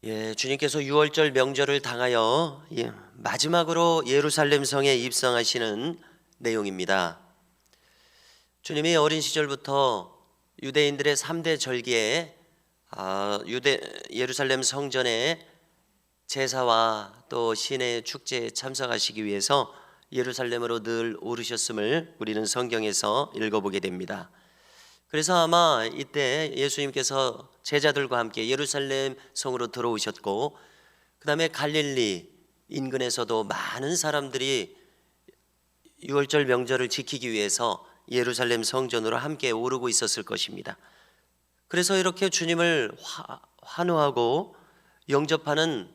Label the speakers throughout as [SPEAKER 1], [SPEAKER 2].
[SPEAKER 1] 주님께서 유월절 명절을 당하여 마지막으로 예루살렘 성에 입성하시는 내용입니다. 주님이 어린 시절부터 유대인들의 3대 절기에 예루살렘 성전에 제사와 또 신의 축제에 참석하시기 위해서 예루살렘으로 늘 오르셨음을 우리는 성경에서 읽어보게 됩니다. 그래서 아마 이때 예수님께서 제자들과 함께 예루살렘 성으로 들어오셨고, 그 다음에 갈릴리 인근에서도 많은 사람들이 유월절 명절을 지키기 위해서 예루살렘 성전으로 함께 오르고 있었을 것입니다. 그래서 이렇게 주님을 환호하고 영접하는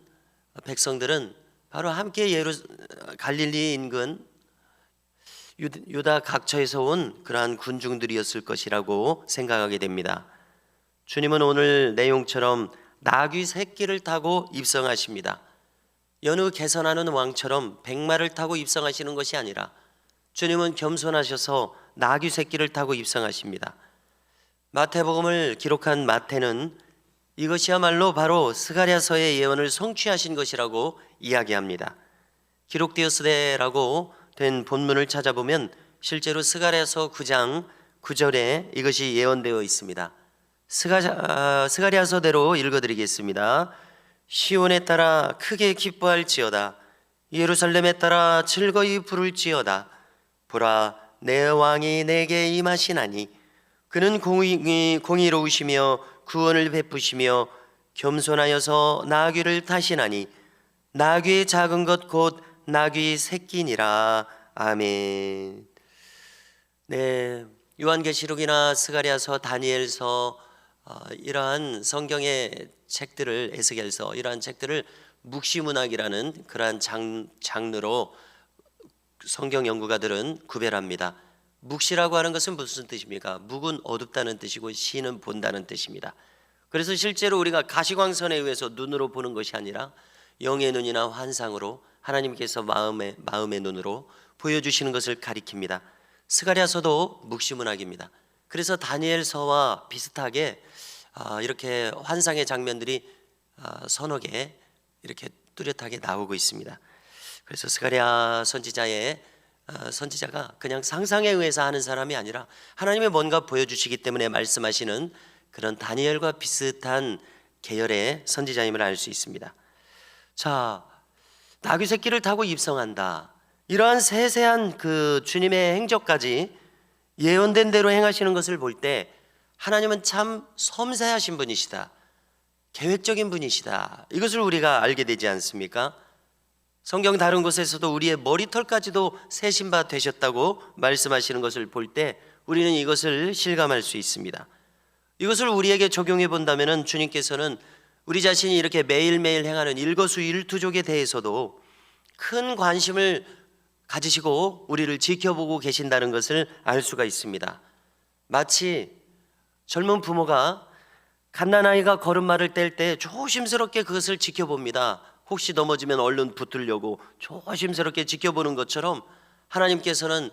[SPEAKER 1] 백성들은 바로 함께 갈릴리 인근 유다 각처에서 온 그러한 군중들이었을 것이라고 생각하게 됩니다. 주님은 오늘 내용처럼 나귀 새끼를 타고 입성하십니다. 여느 개선하는 왕처럼 백마를 타고 입성하시는 것이 아니라 주님은 겸손하셔서 나귀 새끼를 타고 입성하십니다. 마태복음을 기록한 마태는 이것이야말로 바로 스가랴서의 예언을 성취하신 것이라고 이야기합니다. 기록되었으되라고 된 본문을 찾아보면 실제로 스가랴서 9장 9절에 이것이 예언되어 있습니다. 스가랴서대로 읽어드리겠습니다. 시온에 따라 크게 기뻐할지어다. 예루살렘에 따라 즐거이 부를지어다. 보라, 내 왕이 내게 임하시나니 그는 공의로우시며 구원을 베푸시며 겸손하여서 나귀를 타시나니 나귀의 작은 것 곧 나귀 새끼니라. 아멘. 요한계시록이나 스가랴서, 다니엘서 이러한 성경의 책들을, 에스겔서 이러한 책들을 묵시문학이라는 그러한 장르로 성경 연구가들은 구별합니다. 묵시라고 하는 것은 무슨 뜻입니까? 묵은 어둡다는 뜻이고 시는 본다는 뜻입니다. 그래서 실제로 우리가 가시광선에 의해서 눈으로 보는 것이 아니라 영의 눈이나 환상으로 하나님께서 마음의 눈으로 보여주시는 것을 가리킵니다. 스가랴서도 묵시문학입니다. 그래서 다니엘서와 비슷하게 이렇게 환상의 장면들이 서너 개 이렇게 뚜렷하게 나오고 있습니다. 그래서 스가랴 선지자가 그냥 상상에 의해서 하는 사람이 아니라 하나님의 뭔가 보여주시기 때문에 말씀하시는 그런 다니엘과 비슷한 계열의 선지자임을 알 수 있습니다. 자, 나귀 새끼를 타고 입성한다. 이러한 세세한 그 주님의 행적까지 예언된 대로 행하시는 것을 볼 때 하나님은 참 섬세하신 분이시다, 계획적인 분이시다, 이것을 우리가 알게 되지 않습니까? 성경 다른 곳에서도 우리의 머리털까지도 세신 바 되셨다고 말씀하시는 것을 볼 때 우리는 이것을 실감할 수 있습니다. 이것을 우리에게 적용해 본다면 주님께서는 우리 자신이 이렇게 매일매일 행하는 일거수일투족에 대해서도 큰 관심을 가지시고 우리를 지켜보고 계신다는 것을 알 수가 있습니다. 마치 젊은 부모가 갓난아이가 걸음마를 뗄 때 조심스럽게 그것을 지켜봅니다. 혹시 넘어지면 얼른 붙들려고 조심스럽게 지켜보는 것처럼 하나님께서는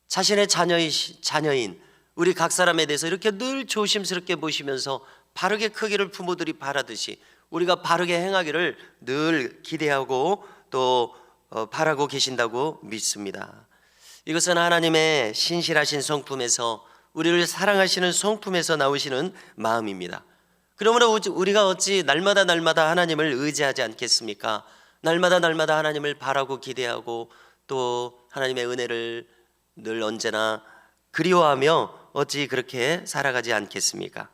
[SPEAKER 1] 자신의 자녀인 우리 각 사람에 대해서 이렇게 늘 조심스럽게 보시면서 바르게 크기를 부모들이 바라듯이 우리가 바르게 행하기를 늘 기대하고 또 바라고 계신다고 믿습니다. 이것은 하나님의 신실하신 성품에서, 우리를 사랑하시는 성품에서 나오시는 마음입니다. 그러므로 우리가 어찌 날마다 하나님을 의지하지 않겠습니까? 날마다 하나님을 바라고 기대하고 또 하나님의 은혜를 늘 언제나 그리워하며 어찌 그렇게 살아가지 않겠습니까?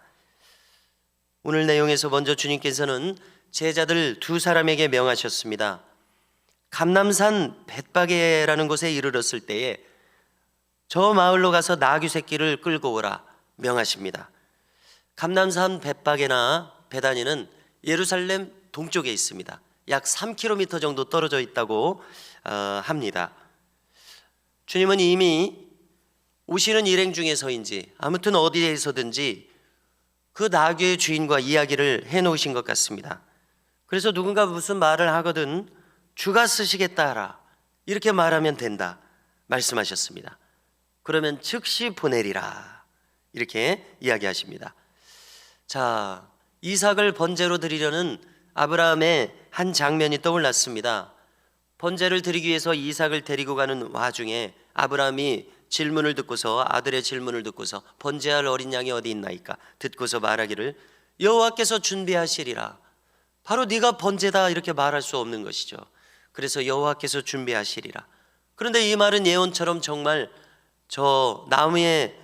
[SPEAKER 1] 오늘 내용에서 먼저 주님께서는 제자들 두 사람에게 명하셨습니다. 감람산 벳바게라는 곳에 이르렀을 때에 저 마을로 가서 나귀 새끼를 끌고 오라 명하십니다. 감람산 벳바게나 베다니는 예루살렘 동쪽에 있습니다. 약 3km 정도 떨어져 있다고 합니다. 주님은 이미 오시는 일행 중에서인지 아무튼 어디에서든지 그 나귀의 주인과 이야기를 해놓으신 것 같습니다. 그래서 누군가 무슨 말을 하거든 주가 쓰시겠다 하라, 이렇게 말하면 된다 말씀하셨습니다. 그러면 즉시 보내리라, 이렇게 이야기하십니다. 자, 이삭을 번제로 드리려는 아브라함의 한 장면이 떠올랐습니다. 번제를 드리기 위해서 이삭을 데리고 가는 와중에 아브라함이 질문을 듣고서, 아들의 질문을 듣고서 번제할 어린 양이 어디 있나이까 듣고서 말하기를 여호와께서 준비하시리라. 바로 네가 번제다 이렇게 말할 수 없는 것이죠. 그래서 여호와께서 준비하시리라. 그런데 이 말은 예언처럼 정말 저 나무에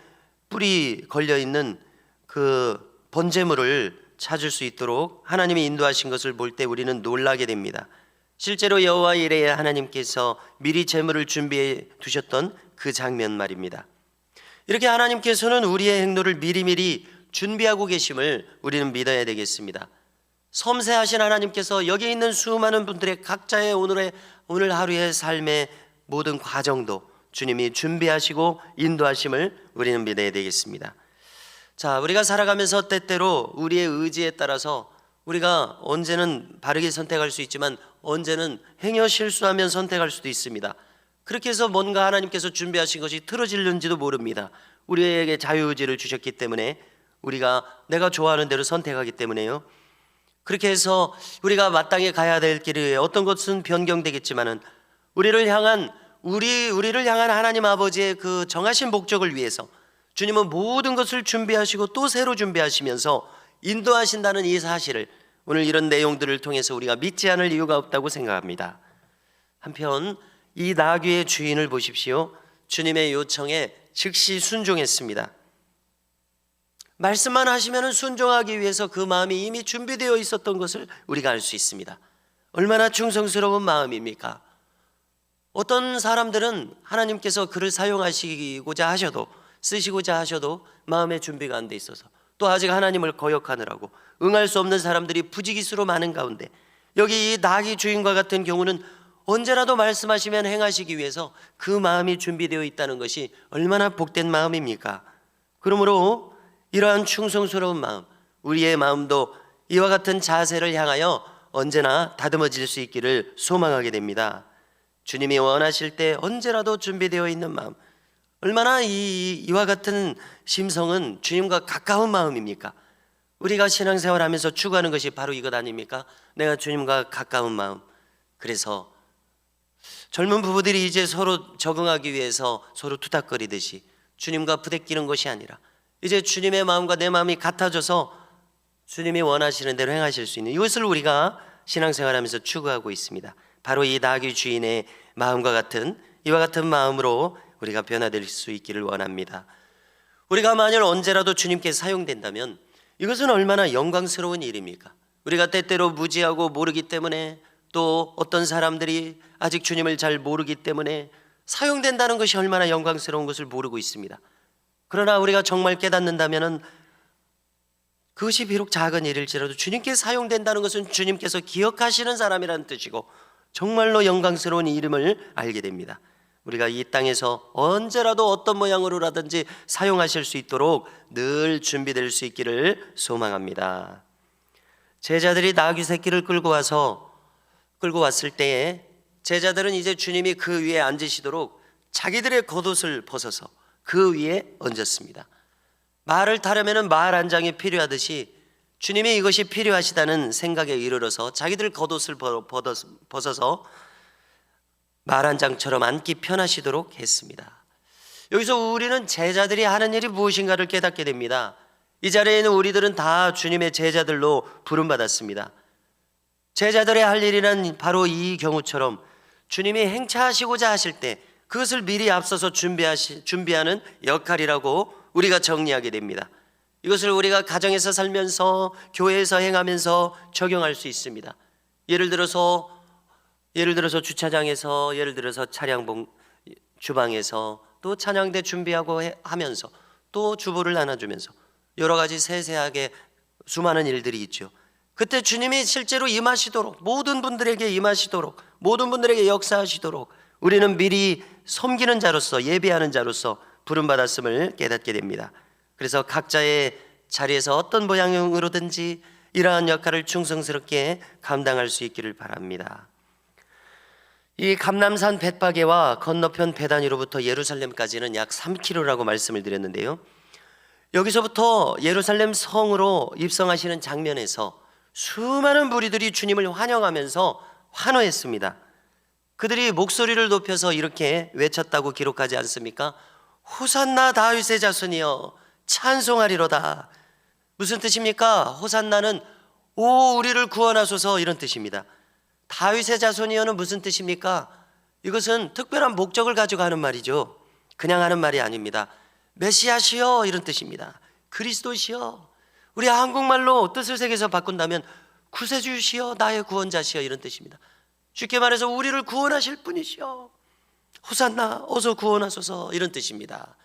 [SPEAKER 1] 뿔이 걸려있는 그 번제물을 찾을 수 있도록 하나님이 인도하신 것을 볼 때 우리는 놀라게 됩니다. 실제로 여호와 이레의 하나님께서 미리 제물을 준비해 두셨던 그 장면 말입니다. 이렇게 하나님께서는 우리의 행로를 미리미리 준비하고 계심을 우리는 믿어야 되겠습니다. 섬세하신 하나님께서 여기 있는 수많은 분들의 각자의 오늘 하루의 삶의 모든 과정도 주님이 준비하시고 인도하심을 우리는 믿어야 되겠습니다. 자, 우리가 살아가면서 때때로 우리의 의지에 따라서 우리가 언제는 바르게 선택할 수 있지만 언제는 행여 실수하면 선택할 수도 있습니다. 그렇게 해서 뭔가 하나님께서 준비하신 것이 틀어질는지도 모릅니다. 우리에게 자유의지를 주셨기 때문에 우리가 내가 좋아하는 대로 선택하기 때문에요. 그렇게 해서 우리가 마땅히 가야 될 길이 어떤 것은 변경되겠지만은 우리를 향한 하나님 아버지의 그 정하신 목적을 위해서 주님은 모든 것을 준비하시고 또 새로 준비하시면서 인도하신다는 이 사실을 오늘 이런 내용들을 통해서 우리가 믿지 않을 이유가 없다고 생각합니다. 한편 이 나귀의 주인을 보십시오. 주님의 요청에 즉시 순종했습니다. 말씀만 하시면 순종하기 위해서 그 마음이 이미 준비되어 있었던 것을 우리가 알 수 있습니다. 얼마나 충성스러운 마음입니까? 어떤 사람들은 하나님께서 그를 사용하시고자 하셔도, 쓰시고자 하셔도 마음의 준비가 안 돼 있어서, 또 아직 하나님을 거역하느라고 응할 수 없는 사람들이 부지기수로 많은 가운데 여기 이 나귀 주인과 같은 경우는 언제라도 말씀하시면 행하시기 위해서 그 마음이 준비되어 있다는 것이 얼마나 복된 마음입니까? 그러므로 이러한 충성스러운 마음, 우리의 마음도 이와 같은 자세를 향하여 언제나 다듬어질 수 있기를 소망하게 됩니다. 주님이 원하실 때 언제라도 준비되어 있는 마음, 얼마나 이와 같은 심성은 주님과 가까운 마음입니까? 우리가 신앙생활하면서 추구하는 것이 바로 이것 아닙니까? 내가 주님과 가까운 마음. 그래서 젊은 부부들이 이제 서로 적응하기 위해서 서로 투닥거리듯이 주님과 부대끼는 것이 아니라 이제 주님의 마음과 내 마음이 같아져서 주님이 원하시는 대로 행하실 수 있는 이것을 우리가 신앙생활하면서 추구하고 있습니다. 바로 이 나귀 주인의 마음과 같은 이와 같은 마음으로 우리가 변화될 수 있기를 원합니다. 우리가 만일 언제라도 주님께 사용된다면 이것은 얼마나 영광스러운 일입니까? 우리가 때때로 무지하고 모르기 때문에, 또 어떤 사람들이 아직 주님을 잘 모르기 때문에 사용된다는 것이 얼마나 영광스러운 것을 모르고 있습니다. 그러나 우리가 정말 깨닫는다면 그것이 비록 작은 일일지라도 주님께 사용된다는 것은 주님께서 기억하시는 사람이라는 뜻이고 정말로 영광스러운 이름을 알게 됩니다. 우리가 이 땅에서 언제라도 어떤 모양으로라든지 사용하실 수 있도록 늘 준비될 수 있기를 소망합니다. 제자들이 나귀 새끼를 끌고 왔을 때에 제자들은 이제 주님이 그 위에 앉으시도록 자기들의 겉옷을 벗어서 그 위에 얹었습니다. 말을 타려면 말 한 장이 필요하듯이 주님이 이것이 필요하시다는 생각에 이르러서 자기들 겉옷을 벗어서 말 한 장처럼 앉기 편하시도록 했습니다. 여기서 우리는 제자들이 하는 일이 무엇인가를 깨닫게 됩니다. 이 자리에 있는 우리들은 다 주님의 제자들로 부름받았습니다. 제자들의 할 일이란 바로 이 경우처럼 주님이 행차하시고자 하실 때 그것을 미리 앞서서 준비하는 역할이라고 우리가 정리하게 됩니다. 이것을 우리가 가정에서 살면서 교회에서 행하면서 적용할 수 있습니다. 예를 들어서 주차장에서, 예를 들어서 차량 주방에서, 또 찬양대 준비하고 하면서, 또 주보를 나눠주면서 여러 가지 세세하게 수많은 일들이 있죠. 그때 주님이 실제로 임하시도록, 모든 분들에게 임하시도록, 모든 분들에게 역사하시도록 우리는 미리 섬기는 자로서, 예배하는 자로서 부름받았음을 깨닫게 됩니다. 그래서 각자의 자리에서 어떤 모양으로든지 이러한 역할을 충성스럽게 감당할 수 있기를 바랍니다. 이 감람산 벳바게와 건너편 베다니로부터 예루살렘까지는 약 3km라고 말씀을 드렸는데요, 여기서부터 예루살렘 성으로 입성하시는 장면에서 수많은 무리들이 주님을 환영하면서 환호했습니다. 그들이 목소리를 높여서 이렇게 외쳤다고 기록하지 않습니까? 호산나 다윗의 자손이여 찬송하리로다. 무슨 뜻입니까? 호산나는 오 우리를 구원하소서 이런 뜻입니다. 다윗의 자손이여는 무슨 뜻입니까? 이것은 특별한 목적을 가지고 하는 말이죠. 그냥 하는 말이 아닙니다. 메시아시여 이런 뜻입니다. 그리스도시여. 우리 한국말로 뜻을 새겨서 바꾼다면 구세주시여 나의 구원자시여 이런 뜻입니다. 쉽게 말해서 우리를 구원하실 분이시여 호산나 어서 구원하소서 이런 뜻입니다.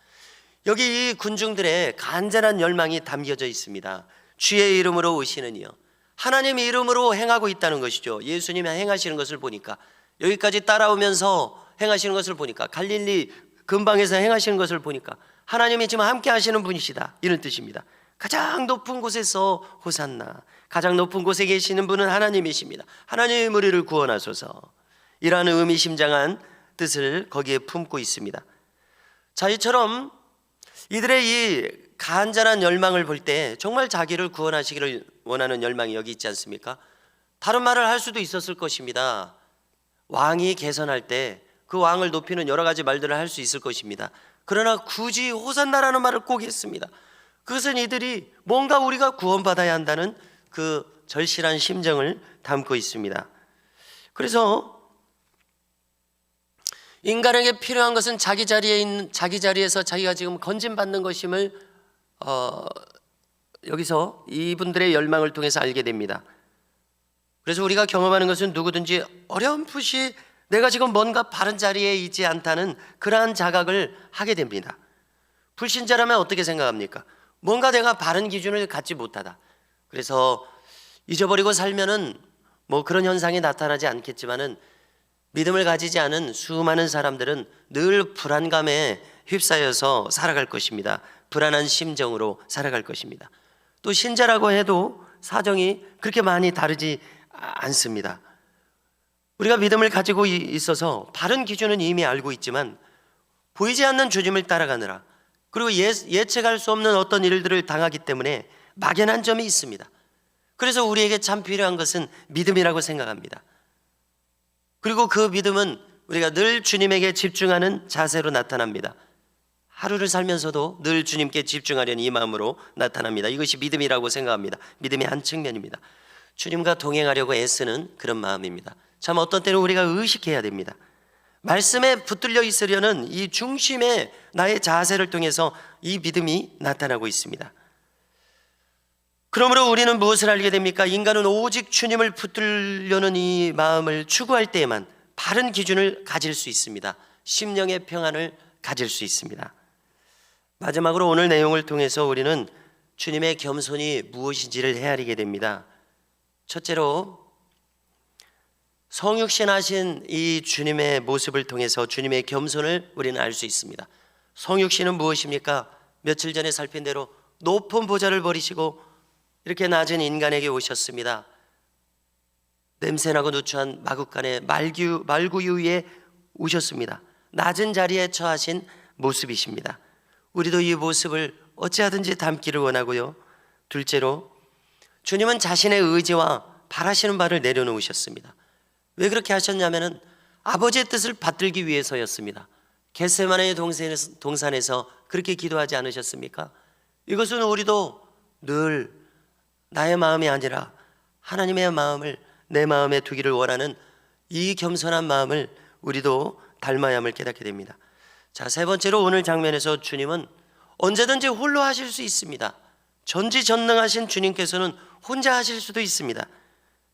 [SPEAKER 1] 여기 이 군중들의 간절한 열망이 담겨져 있습니다. 주의 이름으로 오시는 이여. 하나님의 이름으로 행하고 있다는 것이죠. 예수님이 행하시는 것을 보니까, 여기까지 따라오면서 행하시는 것을 보니까, 갈릴리 근방에서 행하시는 것을 보니까 하나님이 지금 함께 하시는 분이시다 이런 뜻입니다. 가장 높은 곳에서 호산나, 가장 높은 곳에 계시는 분은 하나님이십니다. 하나님 우리를 구원하소서 이라는 의미심장한 뜻을 거기에 품고 있습니다. 자, 이처럼 이들의 이 간절한 열망을 볼 때 정말 자기를 구원하시기를 원하는 열망이 여기 있지 않습니까? 다른 말을 할 수도 있었을 것입니다. 왕이 개선할 때 그 왕을 높이는 여러 가지 말들을 할 수 있을 것입니다. 그러나 굳이 호산나라는 말을 꼭 했습니다. 그것은 이들이 뭔가 우리가 구원받아야 한다는 그 절실한 심정을 담고 있습니다. 그래서 인간에게 필요한 것은 자기 자리에서 자기가 지금 건진받는 것임을 여기서 이분들의 열망을 통해서 알게 됩니다. 그래서 우리가 경험하는 것은 누구든지 어렴풋이 내가 지금 뭔가 바른 자리에 있지 않다는 그러한 자각을 하게 됩니다. 불신자라면 어떻게 생각합니까? 뭔가 내가 바른 기준을 갖지 못하다. 그래서 잊어버리고 살면은 뭐 그런 현상이 나타나지 않겠지만은 믿음을 가지지 않은 수많은 사람들은 늘 불안감에 휩싸여서 살아갈 것입니다. 불안한 심정으로 살아갈 것입니다. 또 신자라고 해도 사정이 그렇게 많이 다르지 않습니다. 우리가 믿음을 가지고 있어서 바른 기준은 이미 알고 있지만 보이지 않는 주님을 따라가느라, 그리고 예측할 수 없는 어떤 일들을 당하기 때문에 막연한 점이 있습니다. 그래서 우리에게 참 필요한 것은 믿음이라고 생각합니다. 그리고 그 믿음은 우리가 늘 주님에게 집중하는 자세로 나타납니다. 하루를 살면서도 늘 주님께 집중하려는 이 마음으로 나타납니다. 이것이 믿음이라고 생각합니다. 믿음의 한 측면입니다. 주님과 동행하려고 애쓰는 그런 마음입니다. 참 어떤 때는 우리가 의식해야 됩니다. 말씀에 붙들려 있으려는 이 중심의 나의 자세를 통해서 이 믿음이 나타나고 있습니다. 그러므로 우리는 무엇을 알게 됩니까? 인간은 오직 주님을 붙들려는 이 마음을 추구할 때에만 바른 기준을 가질 수 있습니다. 심령의 평안을 가질 수 있습니다. 마지막으로 오늘 내용을 통해서 우리는 주님의 겸손이 무엇인지를 헤아리게 됩니다. 첫째로 성육신하신 이 주님의 모습을 통해서 주님의 겸손을 우리는 알 수 있습니다. 성육신은 무엇입니까? 며칠 전에 살핀 대로 높은 보좌를 버리시고 이렇게 낮은 인간에게 오셨습니다. 냄새나고 누추한 마국간의 말구유 위에 오셨습니다. 낮은 자리에 처하신 모습이십니다. 우리도 이 모습을 어찌하든지 담기를 원하고요. 둘째로 주님은 자신의 의지와 바라시는 바를 내려놓으셨습니다. 왜 그렇게 하셨냐면은 아버지의 뜻을 받들기 위해서였습니다. 겟세마네 동산에서 그렇게 기도하지 않으셨습니까? 이것은 우리도 늘 나의 마음이 아니라 하나님의 마음을 내 마음에 두기를 원하는 이 겸손한 마음을 우리도 닮아야 함을 깨닫게 됩니다. 자, 세 번째로 오늘 장면에서 주님은 언제든지 홀로 하실 수 있습니다. 전지전능하신 주님께서는 혼자 하실 수도 있습니다.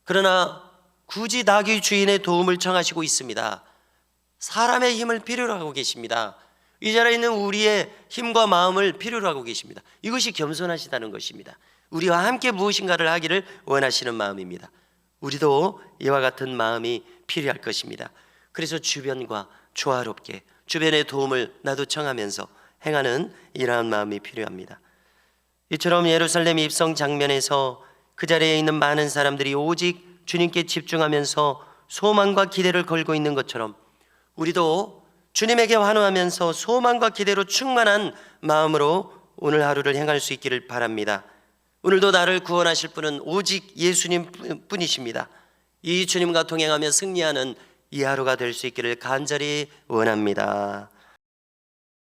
[SPEAKER 1] 그러나 굳이 나귀 주인의 도움을 청하시고 있습니다. 사람의 힘을 필요로 하고 계십니다. 이 자리에 있는 우리의 힘과 마음을 필요로 하고 계십니다. 이것이 겸손하시다는 것입니다. 우리와 함께 무엇인가를 하기를 원하시는 마음입니다. 우리도 이와 같은 마음이 필요할 것입니다. 그래서 주변과 조화롭게 주변의 도움을 나도 청하면서 행하는 이러한 마음이 필요합니다. 이처럼 예루살렘 입성 장면에서 그 자리에 있는 많은 사람들이 오직 주님께 집중하면서 소망과 기대를 걸고 있는 것처럼 우리도 주님에게 환호하면서 소망과 기대로 충만한 마음으로 오늘 하루를 행할 수 있기를 바랍니다. 오늘도 나를 구원하실 분은 오직 예수님 뿐이십니다. 이 주님과 동행하며 승리하는 이 하루가 될 수 있기를 간절히 원합니다.